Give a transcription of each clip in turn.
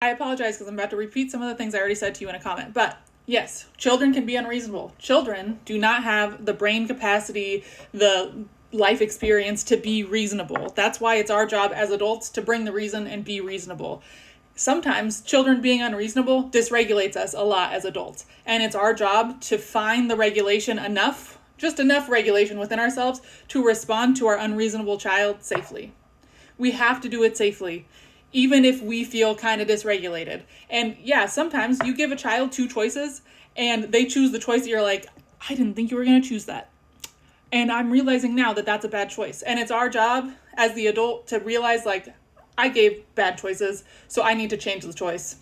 I apologize because I'm about to repeat some of the things I already said to you in a comment, but yes, children can be unreasonable. Children do not have the brain capacity, the life experience to be reasonable. That's why it's our job as adults to bring the reason and be reasonable. Sometimes children being unreasonable dysregulates us a lot as adults, and it's our job to find the regulation enough, just enough regulation within ourselves to respond to our unreasonable child safely. We have to do it safely, even if we feel kind of dysregulated. And yeah, sometimes you give a child two choices and they choose the choice that you're like, I didn't think you were going to choose that. And I'm realizing now that that's a bad choice. And it's our job as the adult to realize, like, I gave bad choices, so I need to change the choice.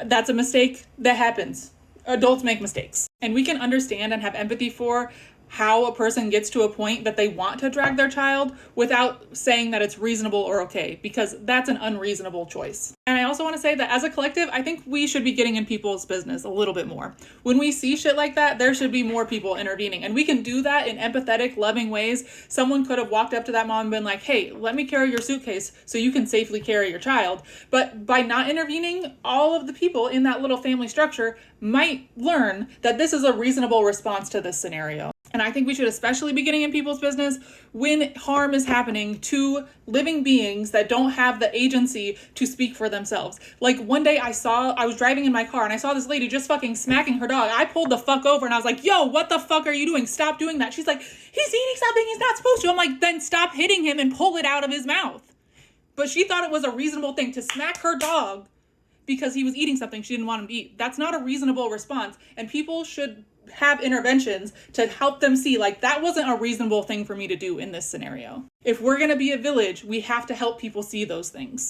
That's a mistake that happens. Adults make mistakes. And we can understand and have empathy for how a person gets to a point that they want to drag their child without saying that it's reasonable or okay, because that's an unreasonable choice. And I also want to say that as a collective, I think we should be getting in people's business a little bit more. When we see shit like that, there should be more people intervening. And we can do that in empathetic, loving ways. Someone could have walked up to that mom and been like, hey, let me carry your suitcase so you can safely carry your child. But by not intervening, all of the people in that little family structure might learn that this is a reasonable response to this scenario. And I think we should especially be getting in people's business when harm is happening to living beings that don't have the agency to speak for themselves. Like one day I was driving in my car and I saw this lady just fucking smacking her dog. I pulled the fuck over and I was like, yo, what the fuck are you doing? Stop doing that. She's like, he's eating something he's not supposed to. I'm like, then stop hitting him and pull it out of his mouth. But she thought it was a reasonable thing to smack her dog because he was eating something she didn't want him to eat. That's not a reasonable response. And people should have interventions to help them see, like, that wasn't a reasonable thing for me to do in this scenario. If we're going to be a village, we have to help people see those things.